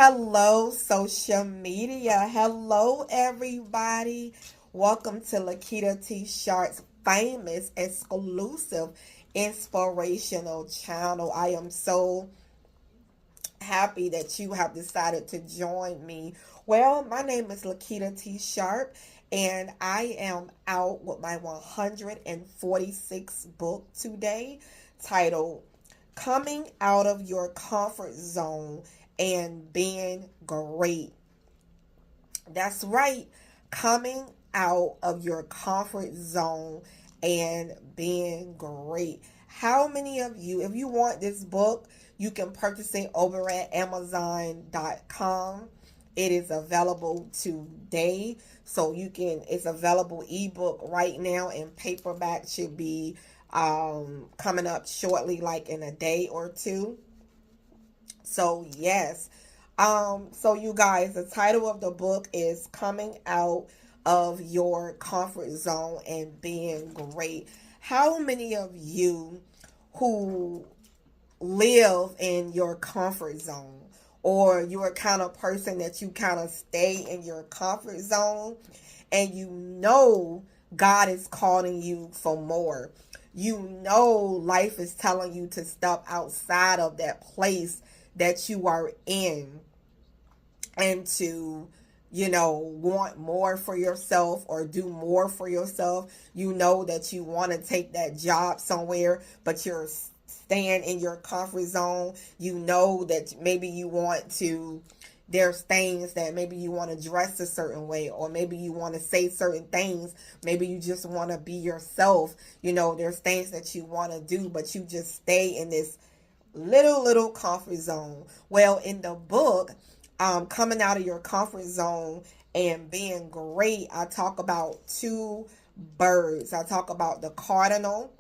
Hello, social media. Hello, everybody. Welcome to Lakitatsharpe's famous, exclusive, inspirational channel. I am so happy that you have decided to join me. Well, my name is Lakitatsharpe, and I am out with my 146th book today, titled Coming Out of Your Comfort Zone and Being Great. That's right, coming out of your comfort zone and being great. How many of you, if you want this book, you can purchase it over at Amazon.com. It is available today. So it's available ebook right now, and paperback should be coming up shortly, like in a day or two. So yes. So you guys, the title of the book is Coming Out of Your Comfort Zone and Being Great. How many of you who live in your comfort zone, or you're a kind of person that you kind of stay in your comfort zone, and you know God is calling you for more? You know life is telling you to step outside of that place that you are in, and to want more for yourself or do more for yourself. You know that you want to take that job somewhere, but you're staying in your comfort zone. You know that maybe you want to, there's things that maybe you want to dress a certain way, or maybe you want to say certain things. Maybe you just want to be yourself. There's things that you want to do, but you just stay in this little comfort zone. Well, in the book, Coming Out of Your Comfort Zone and Being Great, I talk about two birds. I talk about the cardinal,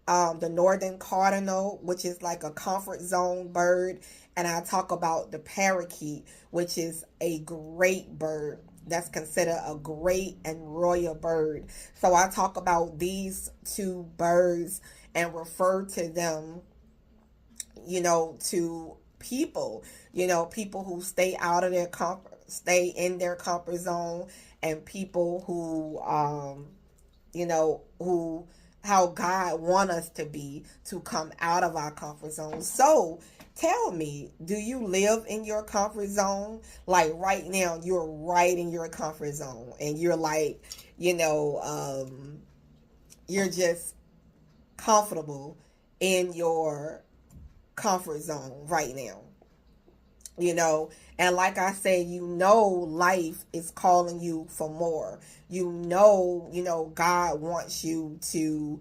the northern cardinal, which is like a comfort zone bird, and I talk about the parakeet, which is a great bird. That's considered a great and royal bird. So I talk about these two birds and refer to them, to people, people who stay out of their stay in their comfort zone, and people who, who, how God want us to be, to come out of our comfort zone. So tell me, do you live in your comfort zone? Like right now, you're right in your comfort zone, and you're like, you're just comfortable in your comfort zone right now. And like I said, life is calling you for more. God wants you to,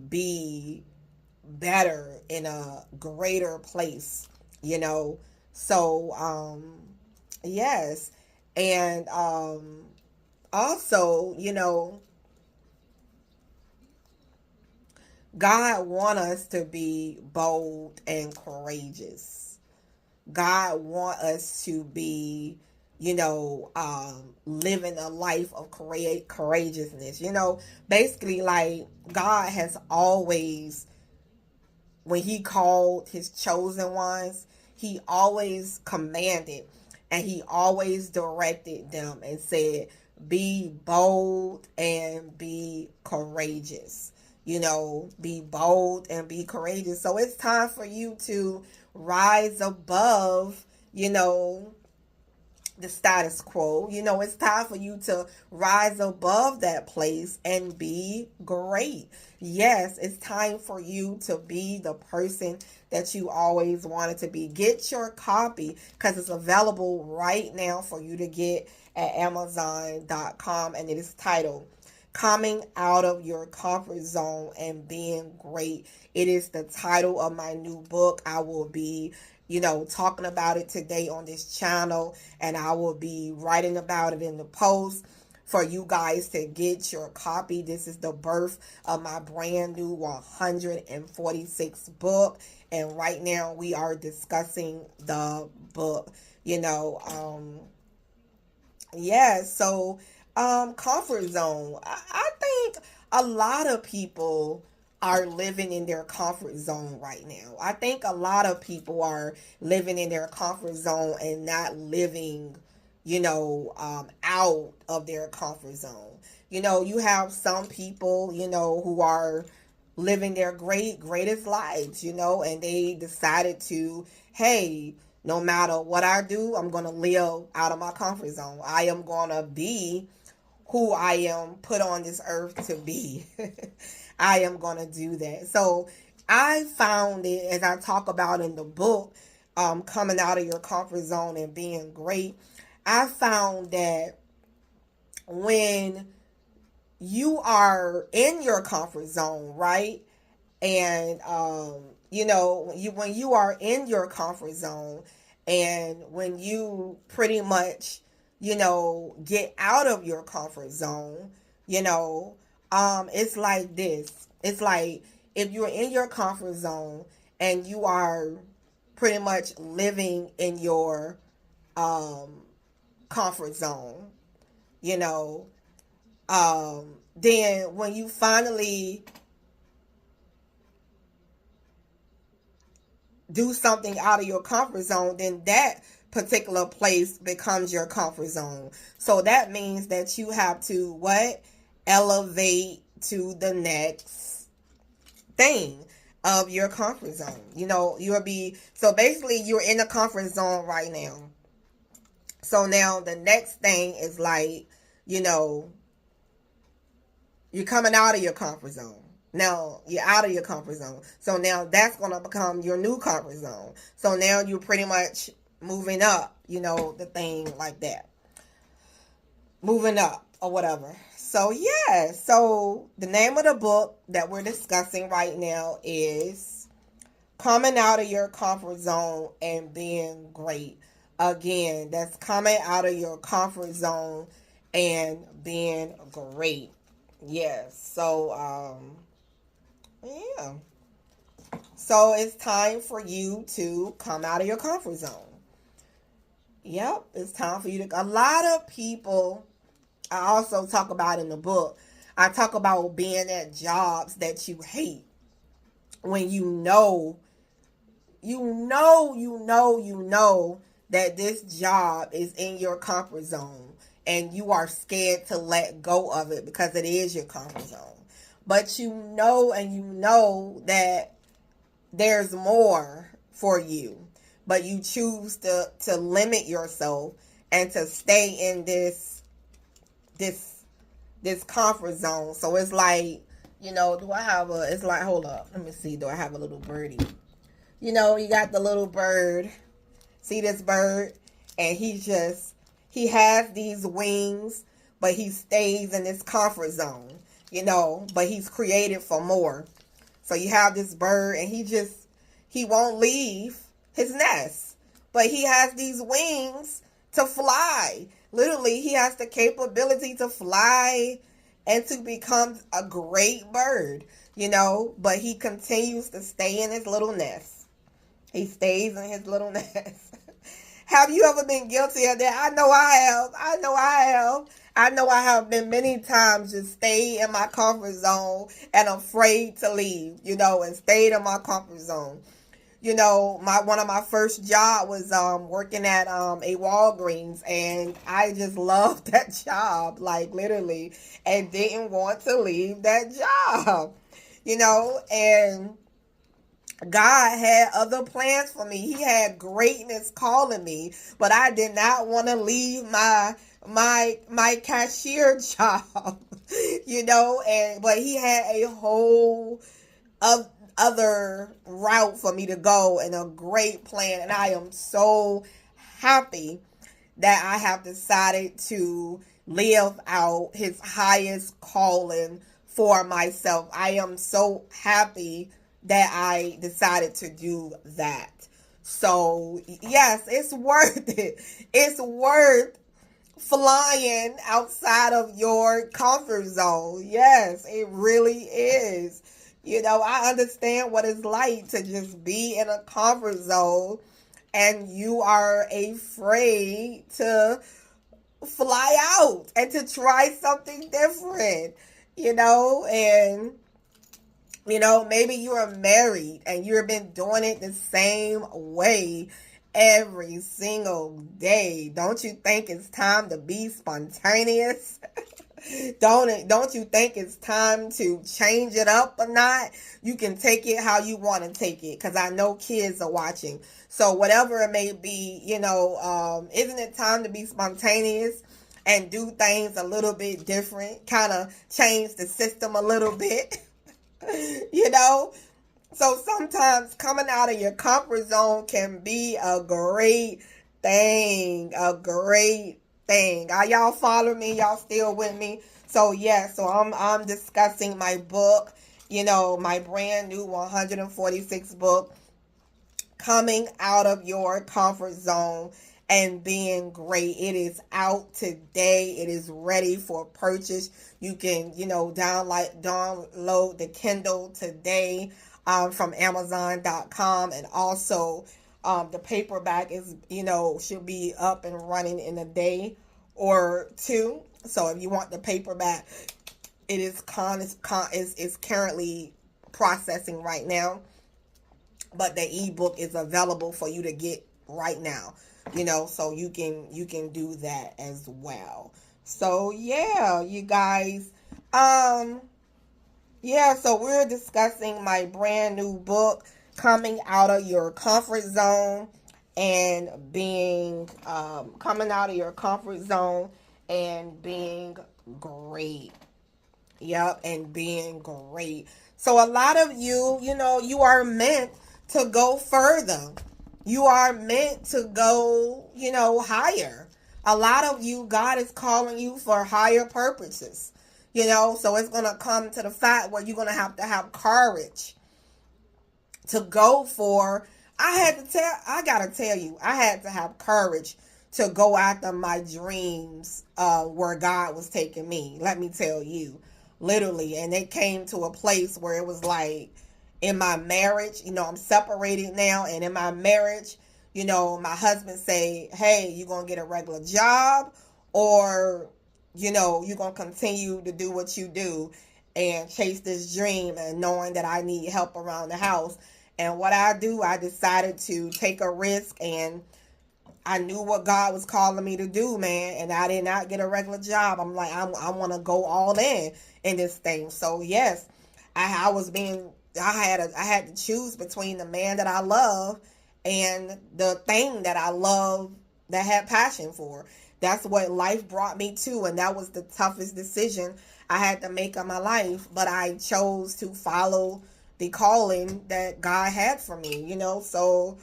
be better, in a greater place. So yes. And also, God want us to be bold and courageous. God want us to be, living a life of courageousness. Basically, like, God has always, when he called his chosen ones, he always commanded, and he always directed them and said, be bold and be courageous. Be bold and be courageous. So it's time for you to rise above, the status quo. It's time for you to rise above that place and be great. Yes, it's time for you to be the person that you always wanted to be. Get your copy, because it's available right now for you to get at Amazon.com, and it is titled Coming Out of Your Comfort Zone and Being Great. It is the title of my new book. I will be, talking about it today on this channel, and I will be writing about it in the post for you guys to get your copy. This is the birth of my brand new 146th book, and right now we are discussing the book. Yeah, so comfort zone. I think a lot of people are living in their comfort zone right now. I think a lot of people are living in their comfort zone and not living, out of their comfort zone. You have some people, who are living their greatest lives, and they decided to, hey, no matter what I do, I'm going to live out of my comfort zone. I am going to be who I am put on this earth to be. I am going to do that. So I found it, as I talk about in the book, coming out of your comfort zone and being great. I found that when you are in your comfort zone, right? And when you are in your comfort zone, and when you pretty much get out of your comfort zone, it's like this. It's like if you're in your comfort zone and you are pretty much living in your comfort zone, you know, then when you finally do something out of your comfort zone, then that particular place becomes your comfort zone. So that means that you have to what? Elevate to the next thing of your comfort zone. So basically you're in the comfort zone right now. So now the next thing is like, you're coming out of your comfort zone. Now you're out of your comfort zone. So now that's going to become your new comfort zone. So now you're pretty much moving up, the thing like that. Moving up or whatever. So yeah, so the name of the book that we're discussing right now is Coming Out of Your Comfort Zone and Being Great. Again, that's coming out of your comfort zone and being great. Yes. So, yeah. So it's time for you to come out of your comfort zone. Yep. It's time for you to. A lot of people, I also talk about in the book, I talk about being at jobs that you hate when you know that this job is in your comfort zone and you are scared to let go of it because it is your comfort zone. But you know that there's more for you. But you choose to limit yourself and to stay in this comfort zone. So it's like, it's like, hold up, let me see, do I have a little birdie? You got the little bird. See this bird? And he has these wings, but he stays in his comfort zone, but he's created for more. So you have this bird and he won't leave his nest, but he has these wings to fly. Literally, he has the capability to fly and to become a great bird, but he continues to stay in his little nest. He stays in his little nest. Have you ever been guilty of that? I know I have been many times just stayed in my comfort zone and afraid to leave, and stayed in my comfort zone. One of my first job was working at a Walgreens, and I just loved that job, like literally, and didn't want to leave that job, and God had other plans for me. He had greatness calling me, but I did not want to leave my cashier job, but he had a whole other route for me to go and a great plan, and I am so happy that I have decided to live out his highest calling for myself. I am so happy that I decided to do that. So yes, it's worth it. It's worth flying outside of your comfort zone. Yes, it really is. I understand what it's like to just be in a comfort zone and you are afraid to fly out and to try something different, and You know, maybe you are married and you've been doing it the same way every single day. Don't you think it's time to be spontaneous? Don't you think it's time to change it up or not? You can take it how you want to take it, because I know kids are watching. So whatever it may be, isn't it time to be spontaneous and do things a little bit different, kind of change the system a little bit? you know so sometimes coming out of your comfort zone can be a great thing. Are y'all following me? Y'all still with me? So yeah, so I'm discussing my book, my brand new 146 book, Coming Out of Your Comfort Zone and Being Great. It is out today. It is ready for purchase. You can, download the Kindle today from Amazon.com, and also the paperback is, should be up and running in a day or two. So if you want the paperback, it is currently processing right now, but the ebook is available for you to get right now. So you can do that as well. So yeah, you guys, so we're discussing my brand new book, Coming Out of Your Comfort Zone and Being Great. Yep, and being great. So a lot of you, you are meant to go further. You are meant to go, higher. A lot of you, God is calling you for higher purposes. So it's going to come to the fact where you're going to have courage to go for. I got to tell you, I had to have courage to go after my dreams where God was taking me. Let me tell you, literally. And it came to a place where it was like, in my marriage, I'm separated now, and in my marriage, my husband say, hey, you going to get a regular job, or, you're going to continue to do what you do and chase this dream, and knowing that I need help around the house. And what I decided to take a risk, and I knew what God was calling me to do, man, and I did not get a regular job. I'm like, I want to go all in this thing. So yes, I had to choose between the man that I love and the thing that I love, that I had passion for. That's what life brought me to, and that was the toughest decision I had to make of my life. But I chose to follow the calling that God had for me, So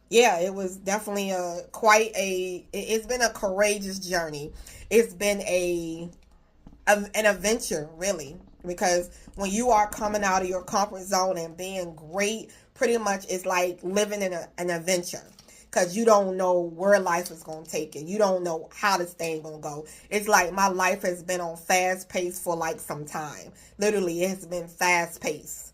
yeah, it was definitely it's been a courageous journey. It's been an adventure, really, because when you are coming out of your comfort zone and being great, pretty much it's like living in an adventure, because you don't know where life is going to take you. You don't know how this thing going to go. It's like my life has been on fast pace for like some time. Literally, it has been fast pace,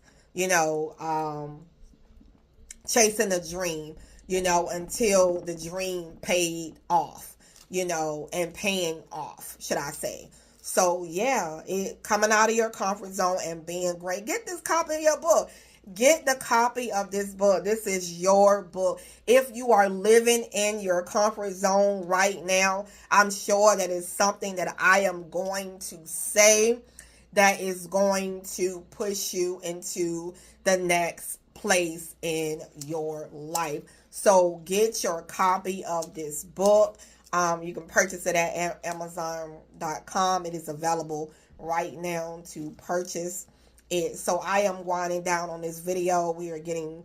chasing a dream, until the dream paid off, and paying off, should I say. So yeah, coming out of your comfort zone and being great. Get this copy of your book. Get the copy of this book. This is your book. If you are living in your comfort zone right now, I'm sure that is something that I am going to say that is going to push you into the next place in your life. So get your copy of this book. You can purchase it at Amazon.com. It is available right now to purchase it. So I am winding down on this video. We are getting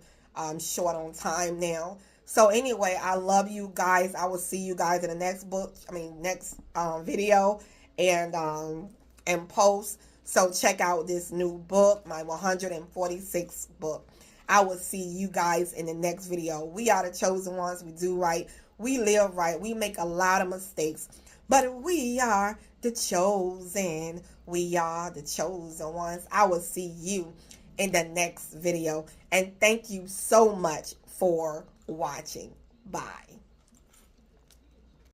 short on time now. So anyway, I love you guys. I will see you guys in the next video and post. So check out this new book, my 146th book. I will see you guys in the next video. We are the chosen ones. We do right. We live right. We make a lot of mistakes, but we are the chosen. We are the chosen ones. I will see you in the next video. And thank you so much for watching. Bye.